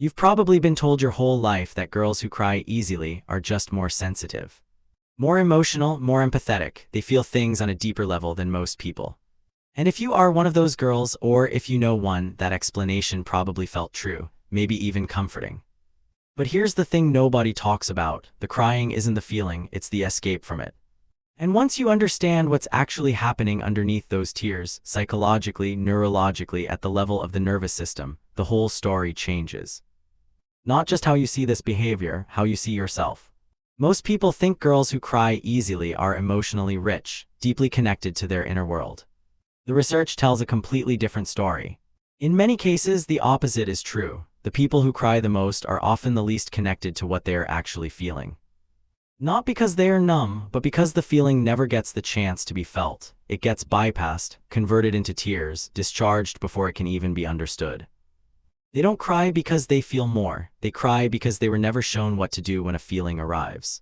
You've probably been told your whole life that girls who cry easily are just more sensitive. More emotional, more empathetic, they feel things on a deeper level than most people. And if you are one of those girls, or if you know one, that explanation probably felt true, maybe even comforting. But here's the thing nobody talks about: the crying isn't the feeling, it's the escape from it. And once you understand what's actually happening underneath those tears, psychologically, neurologically, at the level of the nervous system, the whole story changes. Not just how you see this behavior, how you see yourself. Most people think girls who cry easily are emotionally rich, deeply connected to their inner world. The research tells a completely different story. In many cases, the opposite is true. The people who cry the most are often the least connected to what they are actually feeling. Not because they are numb, but because the feeling never gets the chance to be felt. It gets bypassed, converted into tears, discharged before it can even be understood. They don't cry because they feel more. They cry because they were never shown what to do when a feeling arrives.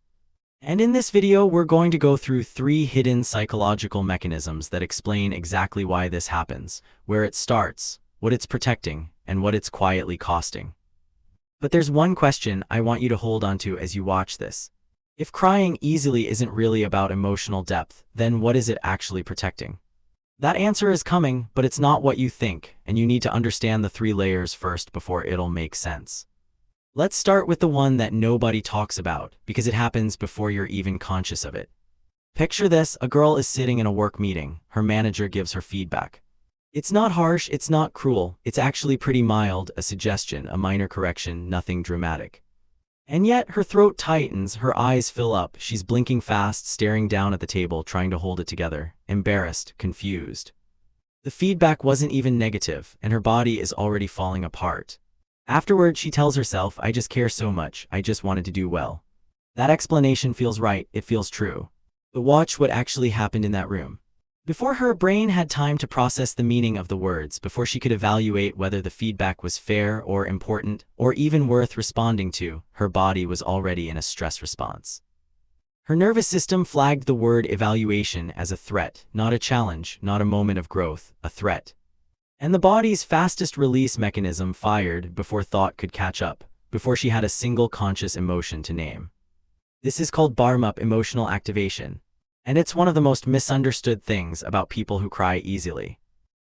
And in this video, we're going to go through 3 hidden psychological mechanisms that explain exactly why this happens, where it starts, what it's protecting, and what it's quietly costing. But there's one question I want you to hold on to as you watch this. If crying easily isn't really about emotional depth, then what is it actually protecting? That answer is coming, but it's not what you think, and you need to understand the 3 layers first before it'll make sense. Let's start with the one that nobody talks about, because it happens before you're even conscious of it. Picture this: a girl is sitting in a work meeting. Her manager gives her feedback. It's not harsh, it's not cruel, it's actually pretty mild, a suggestion, a minor correction, nothing dramatic. And yet, her throat tightens, her eyes fill up, she's blinking fast, staring down at the table, trying to hold it together, embarrassed, confused. The feedback wasn't even negative, and her body is already falling apart. Afterward, she tells herself, "I just care so much, I just wanted to do well." That explanation feels right, it feels true. But watch what actually happened in that room. Before her brain had time to process the meaning of the words, before she could evaluate whether the feedback was fair or important, or even worth responding to, her body was already in a stress response. Her nervous system flagged the word evaluation as a threat, not a challenge, not a moment of growth, a threat. And the body's fastest release mechanism fired before thought could catch up, before she had a single conscious emotion to name. This is called bottom-up emotional activation. And it's one of the most misunderstood things about people who cry easily.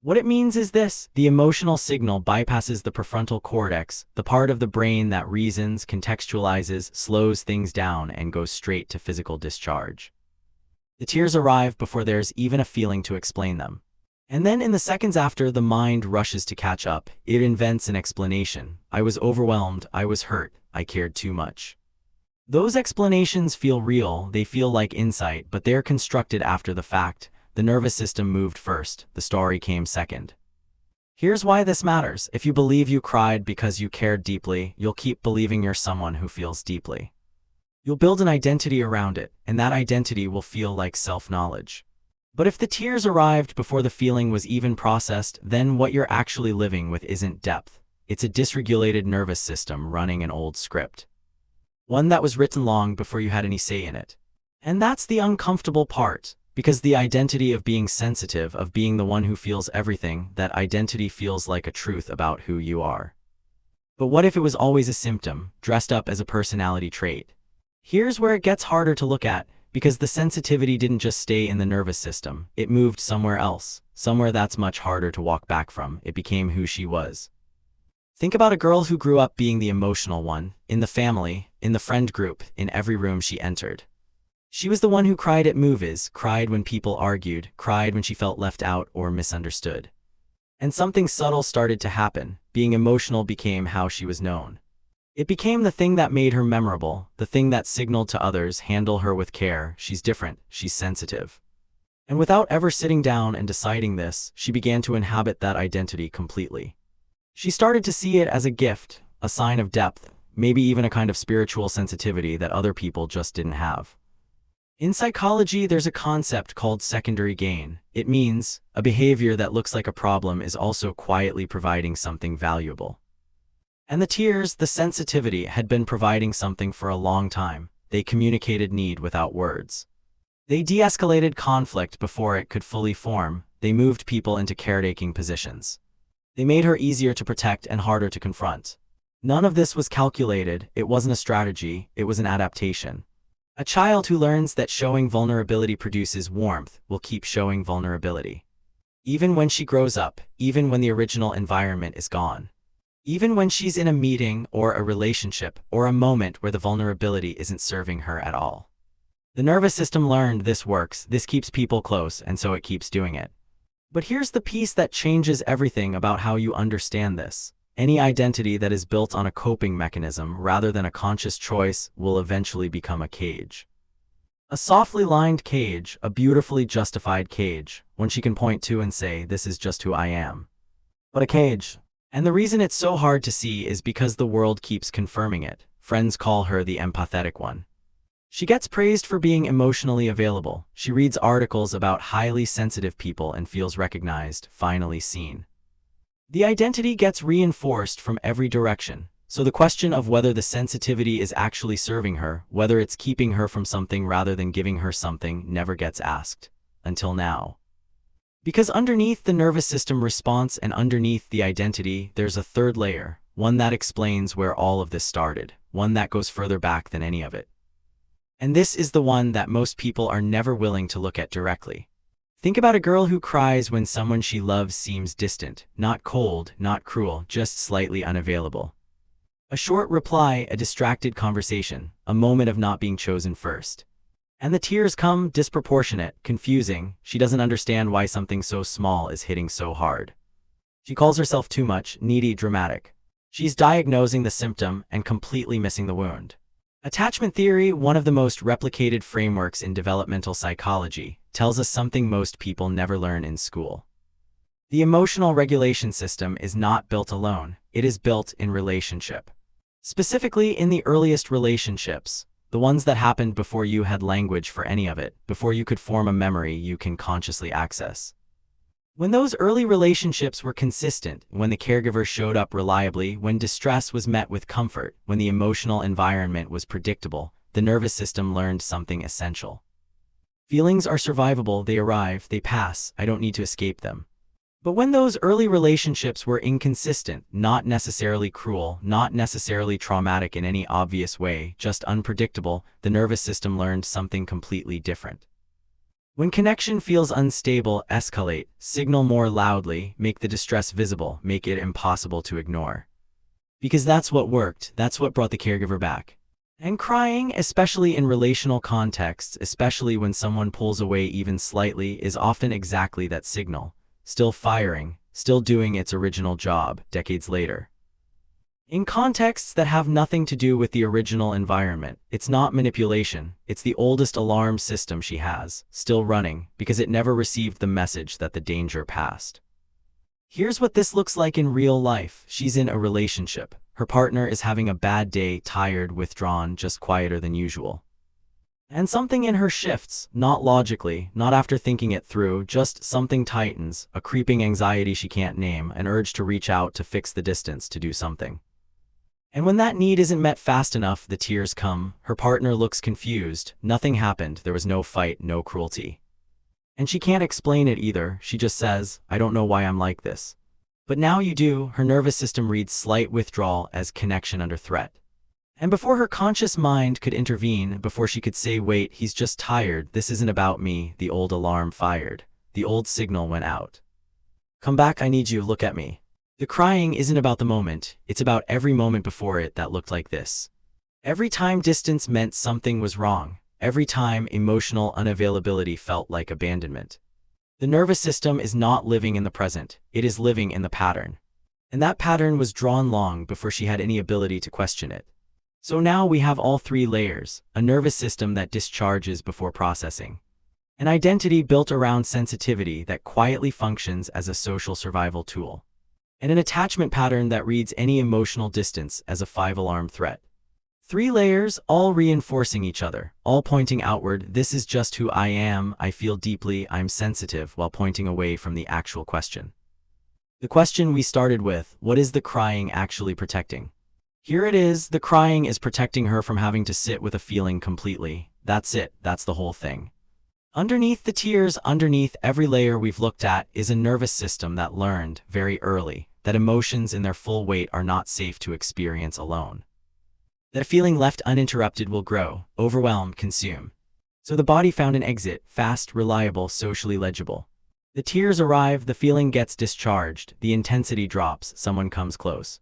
What it means is this: the emotional signal bypasses the prefrontal cortex, the part of the brain that reasons, contextualizes, slows things down, and goes straight to physical discharge. The tears arrive before there's even a feeling to explain them. And then in the seconds after, the mind rushes to catch up. It invents an explanation. I was overwhelmed, I was hurt, I cared too much. Those explanations feel real, they feel like insight, but they're constructed after the fact. The nervous system moved first, the story came second. Here's why this matters: if you believe you cried because you cared deeply, you'll keep believing you're someone who feels deeply. You'll build an identity around it, and that identity will feel like self-knowledge. But if the tears arrived before the feeling was even processed, then what you're actually living with isn't depth. It's a dysregulated nervous system running an old script. One that was written long before you had any say in it. And that's the uncomfortable part, because the identity of being sensitive, of being the one who feels everything, that identity feels like a truth about who you are. But what if it was always a symptom, dressed up as a personality trait? Here's where it gets harder to look at, because the sensitivity didn't just stay in the nervous system, it moved somewhere else, somewhere that's much harder to walk back from. It became who she was. Think about a girl who grew up being the emotional one, in the family, in the friend group, in every room she entered. She was the one who cried at movies, cried when people argued, cried when she felt left out or misunderstood. And something subtle started to happen. Being emotional became how she was known. It became the thing that made her memorable, the thing that signaled to others, handle her with care, she's different, she's sensitive. And without ever sitting down and deciding this, she began to inhabit that identity completely. She started to see it as a gift, a sign of depth, maybe even a kind of spiritual sensitivity that other people just didn't have. In psychology, there's a concept called secondary gain. It means a behavior that looks like a problem is also quietly providing something valuable. And the tears, the sensitivity, had been providing something for a long time. They communicated need without words. They de-escalated conflict before it could fully form. They moved people into caretaking positions. They made her easier to protect and harder to confront. None of this was calculated, it wasn't a strategy, it was an adaptation. A child who learns that showing vulnerability produces warmth will keep showing vulnerability. Even when she grows up, even when the original environment is gone. Even when she's in a meeting or a relationship or a moment where the vulnerability isn't serving her at all. The nervous system learned this works, this keeps people close, and so it keeps doing it. But here's the piece that changes everything about how you understand this. Any identity that is built on a coping mechanism rather than a conscious choice will eventually become a cage. A softly lined cage, a beautifully justified cage, one she can point to and say, this is just who I am. But a cage. And the reason it's so hard to see is because the world keeps confirming it. Friends call her the empathetic one. She gets praised for being emotionally available. She reads articles about highly sensitive people and feels recognized, finally seen. The identity gets reinforced from every direction, so the question of whether the sensitivity is actually serving her, whether it's keeping her from something rather than giving her something, never gets asked. Until now. Because underneath the nervous system response and underneath the identity, there's a third layer, one that explains where all of this started, one that goes further back than any of it. And this is the one that most people are never willing to look at directly. Think about a girl who cries when someone she loves seems distant, not cold, not cruel, just slightly unavailable. A short reply, a distracted conversation, a moment of not being chosen first. And the tears come disproportionate, confusing. She doesn't understand why something so small is hitting so hard. She calls herself too much, needy, dramatic. She's diagnosing the symptom and completely missing the wound. Attachment theory, one of the most replicated frameworks in developmental psychology, tells us something most people never learn in school. The emotional regulation system is not built alone, it is built in relationship. Specifically in the earliest relationships, the ones that happened before you had language for any of it, before you could form a memory you can consciously access. When those early relationships were consistent, when the caregiver showed up reliably, when distress was met with comfort, when the emotional environment was predictable, the nervous system learned something essential. Feelings are survivable, they arrive, they pass, I don't need to escape them. But when those early relationships were inconsistent, not necessarily cruel, not necessarily traumatic in any obvious way, just unpredictable, the nervous system learned something completely different. When connection feels unstable, escalate, signal more loudly, make the distress visible, make it impossible to ignore. Because that's what worked, that's what brought the caregiver back. And crying, especially in relational contexts, especially when someone pulls away even slightly, is often exactly that signal, still firing, still doing its original job, decades later. In contexts that have nothing to do with the original environment, it's not manipulation, it's the oldest alarm system she has, still running, because it never received the message that the danger passed. Here's what this looks like in real life. She's in a relationship. Her partner is having a bad day, tired, withdrawn, just quieter than usual. And something in her shifts, not logically, not after thinking it through, just something tightens, a creeping anxiety she can't name, an urge to reach out, to fix the distance, to do something. And when that need isn't met fast enough, the tears come. Her partner looks confused. Nothing happened, there was no fight, no cruelty. And she can't explain it either, she just says, I don't know why I'm like this. But now you do. Her nervous system reads slight withdrawal as connection under threat. And before her conscious mind could intervene, before she could say, wait, he's just tired, this isn't about me, the old alarm fired. The old signal went out. Come back, I need you, look at me. The crying isn't about the moment, it's about every moment before it that looked like this. Every time distance meant something was wrong, every time emotional unavailability felt like abandonment. The nervous system is not living in the present, it is living in the pattern. And that pattern was drawn long before she had any ability to question it. So now we have all three layers, a nervous system that discharges before processing. An identity built around sensitivity that quietly functions as a social survival tool. And an attachment pattern that reads any emotional distance as a 5-alarm threat. 3 layers, all reinforcing each other, all pointing outward, this is just who I am, I feel deeply, I'm sensitive, while pointing away from the actual question. The question we started with, what is the crying actually protecting? Here it is, the crying is protecting her from having to sit with a feeling completely. That's it, that's the whole thing. Underneath the tears, underneath every layer we've looked at, is a nervous system that learned, very early, that emotions in their full weight are not safe to experience alone. That a feeling left uninterrupted will grow, overwhelm, consume. So the body found an exit, fast, reliable, socially legible. The tears arrive, the feeling gets discharged, the intensity drops, someone comes close.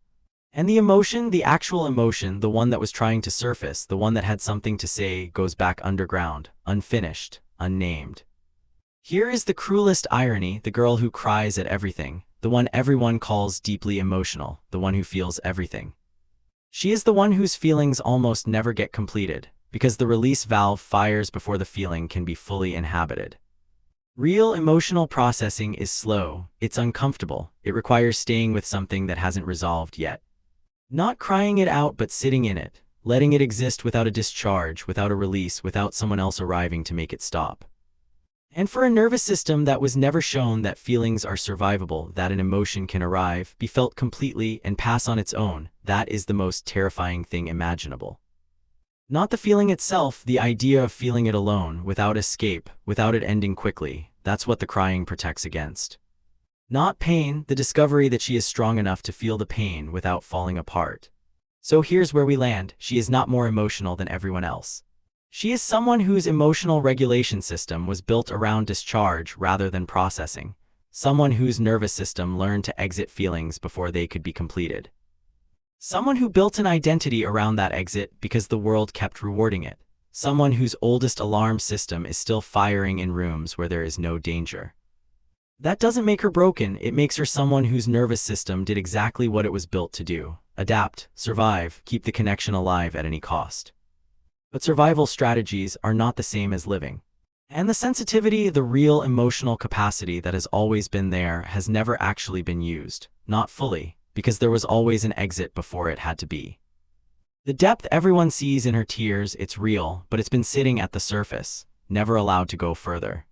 And the emotion, the actual emotion, the one that was trying to surface, the one that had something to say, goes back underground, unfinished, unnamed. Here is the cruelest irony: the girl who cries at everything, the one everyone calls deeply emotional, the one who feels everything. She is the one whose feelings almost never get completed, because the release valve fires before the feeling can be fully inhabited. Real emotional processing is slow, it's uncomfortable, it requires staying with something that hasn't resolved yet. Not crying it out, but sitting in it, letting it exist without a discharge, without a release, without someone else arriving to make it stop. And for a nervous system that was never shown that feelings are survivable, that an emotion can arrive, be felt completely, and pass on its own, that is the most terrifying thing imaginable. Not the feeling itself, the idea of feeling it alone, without escape, without it ending quickly, that's what the crying protects against. Not pain, the discovery that she is strong enough to feel the pain without falling apart. So here's where we land: she is not more emotional than everyone else. She is someone whose emotional regulation system was built around discharge rather than processing. Someone whose nervous system learned to exit feelings before they could be completed. Someone who built an identity around that exit because the world kept rewarding it. Someone whose oldest alarm system is still firing in rooms where there is no danger. That doesn't make her broken, it makes her someone whose nervous system did exactly what it was built to do: adapt, survive, keep the connection alive at any cost. But survival strategies are not the same as living. And the sensitivity, the real emotional capacity that has always been there, has never actually been used. Not fully, because there was always an exit before it had to be. The depth everyone sees in her tears, it's real, but it's been sitting at the surface, never allowed to go further.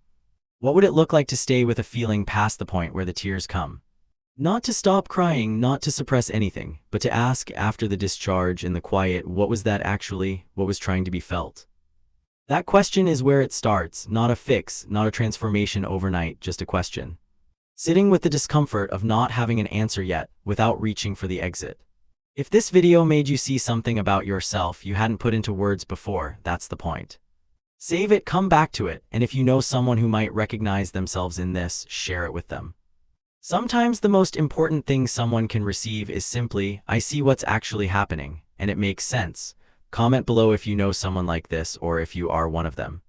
What would it look like to stay with a feeling past the point where the tears come? Not to stop crying, not to suppress anything, but to ask after the discharge in the quiet, what was that actually, what was trying to be felt? That question is where it starts, not a fix, not a transformation overnight, just a question. Sitting with the discomfort of not having an answer yet, without reaching for the exit. If this video made you see something about yourself you hadn't put into words before, that's the point. Save it, come back to it, and if you know someone who might recognize themselves in this, share it with them. Sometimes the most important thing someone can receive is simply, "I see what's actually happening, and it makes sense." Comment below if you know someone like this or if you are one of them.